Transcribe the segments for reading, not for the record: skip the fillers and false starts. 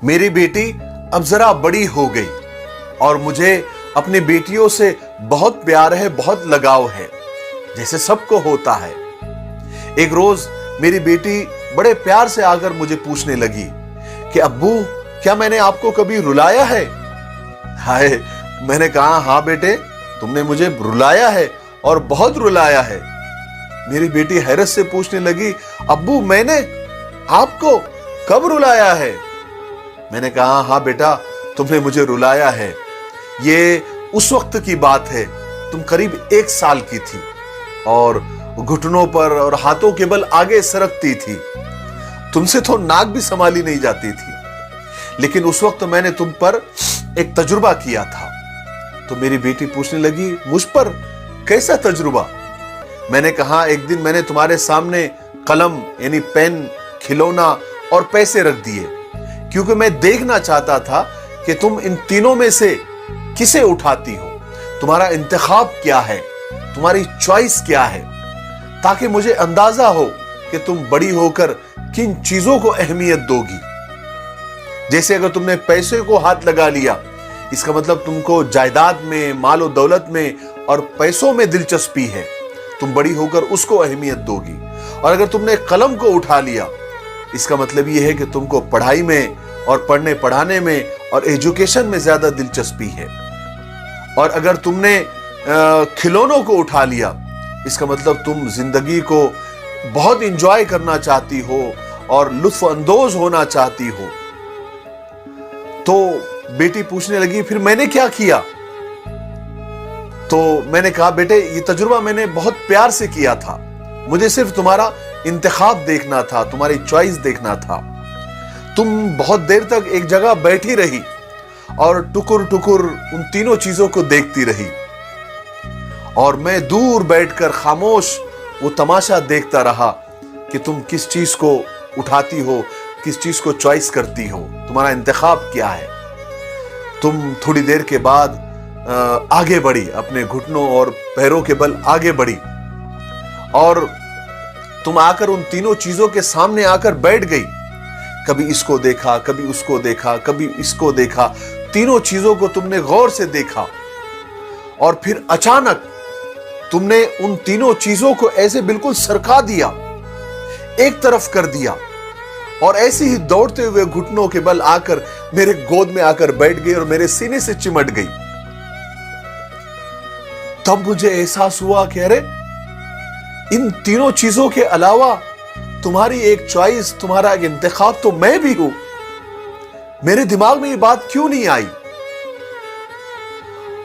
मेरी बेटी अब जरा बड़ी हो गई और मुझे अपनी बेटियों से बहुत प्यार है, बहुत लगाव है, जैसे सबको होता है। एक रोज मेरी बेटी बड़े प्यार से आकर मुझे पूछने लगी कि अब्बू, क्या मैंने आपको कभी रुलाया है? हाय, मैंने कहा हाँ बेटे, तुमने मुझे रुलाया है और बहुत रुलाया है। मेरी बेटी हैरत से पूछने लगी, अब्बू मैंने आपको कब रुलाया है? मैंने कहा हाँ बेटा, तुमने मुझे रुलाया है। ये उस वक्त की बात है, तुम करीब 1 साल की थी और घुटनों पर और हाथों के बल आगे सरकती थी। तुमसे तो नाक भी संभाली नहीं जाती थी, लेकिन उस वक्त मैंने तुम पर एक तजुर्बा किया था। तो मेरी बेटी पूछने लगी, मुझ पर कैसा तजुर्बा? मैंने कहा एक दिन मैंने तुम्हारे सामने कलम यानी पेन, खिलौना और पैसे रख दिए, क्योंकि मैं देखना चाहता था कि तुम इन तीनों में से किसे उठाती हो, तुम्हारा इंतखाब क्या है, तुम्हारी चॉइस क्या है, ताकि मुझे अंदाजा हो कि तुम बड़ी होकर किन चीजों को अहमियत दोगी। जैसे अगर तुमने पैसे को हाथ लगा लिया, इसका मतलब तुमको जायदाद में, मालो दौलत में और पैसों में दिलचस्पी है, तुम बड़ी होकर उसको अहमियत दोगी। और अगर तुमने कलम को उठा लिया, इसका मतलब यह है कि तुमको पढ़ाई में और पढ़ने पढ़ाने में और एजुकेशन में ज्यादा दिलचस्पी है। और अगर तुमने खिलौनों को उठा लिया, इसका मतलब तुम जिंदगी को बहुत इंजॉय करना चाहती हो और लुत्फ अंदोज होना चाहती हो। तो बेटी पूछने लगी, फिर मैंने क्या किया? तो मैंने कहा बेटे, ये तजुर्बा मैंने बहुत प्यार से किया था, मुझे सिर्फ तुम्हारा इंतखाब देखना था, तुम्हारी चॉइस देखना था। तुम बहुत देर तक एक जगह बैठी रही और टुकुर टुकुर उन तीनों चीजों को देखती रही, और मैं दूर बैठकर खामोश वो तमाशा देखता रहा कि तुम किस चीज को उठाती हो, किस चीज को चॉइस करती हो, तुम्हारा इंतखाब क्या है। तुम थोड़ी देर के बाद आगे बढ़ी, अपने घुटनों और पैरों के बल आगे बढ़ी, और तुम आकर उन तीनों चीजों के सामने आकर बैठ गई। कभी इसको देखा, कभी उसको देखा, कभी इसको देखा, तीनों चीजों को तुमने गौर से देखा, और फिर अचानक तुमने उन तीनों चीजों को ऐसे बिल्कुल सरका दिया, एक तरफ कर दिया, और ऐसे ही दौड़ते हुए घुटनों के बल आकर मेरे गोद में आकर बैठ गई और मेरे सीने से चिमट गई। तब मुझे एहसास हुआ कि अरे, इन तीनों चीजों के अलावा तुम्हारी एक चॉइस, तुम्हारा एक इंतखाब तो मैं भी हूं। मेरे दिमाग में ये बात क्यों नहीं आई?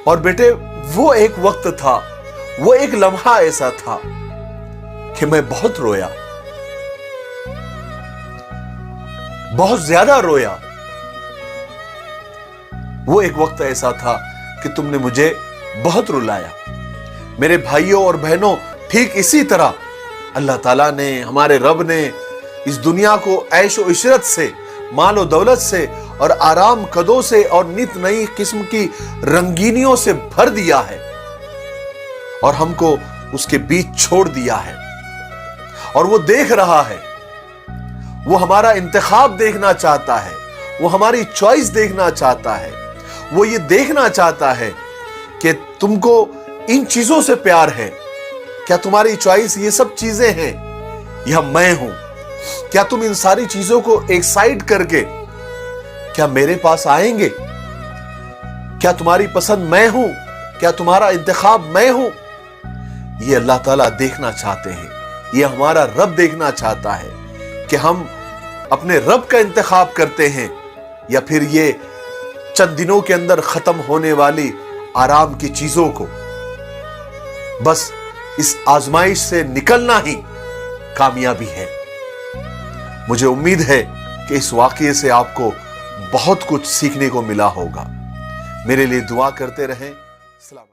और बेटे, वो एक वक्त था, वो एक लम्हा ऐसा था कि मैं बहुत रोया, बहुत ज्यादा रोया। वो एक वक्त ऐसा था कि तुमने मुझे बहुत रुलाया। मेरे भाइयों और बहनों, ठीक इसी तरह अल्लाह ताला ने, हमारे रब ने इस दुनिया को ऐशो इशरत से, मालो दौलत से और आराम कदों से और नित नई किस्म की रंगीनियों से भर दिया है, और हमको उसके बीच छोड़ दिया है। और वो देख रहा है, वो हमारा इंतखाब देखना चाहता है, वो हमारी चॉइस देखना चाहता है। वो ये देखना चाहता है कि तुमको इन चीजों से प्यार है, क्या तुम्हारी चॉइस ये सब चीजें हैं या मैं हूं? क्या तुम इन सारी चीजों को एक साइड करके क्या मेरे पास आएंगे? क्या तुम्हारी पसंद मैं हूं? क्या तुम्हारा इंतखाब मैं हूं? ये अल्लाह ताला देखना चाहते हैं, ये हमारा रब देखना चाहता है कि हम अपने रब का इंतखाब करते हैं या फिर ये चंद दिनों के अंदर खत्म होने वाली आराम की चीजों को। बस इस आजमाइश से निकलना ही कामयाबी है। मुझे उम्मीद है कि इस वाकये से आपको बहुत कुछ सीखने को मिला होगा। मेरे लिए दुआ करते रहें।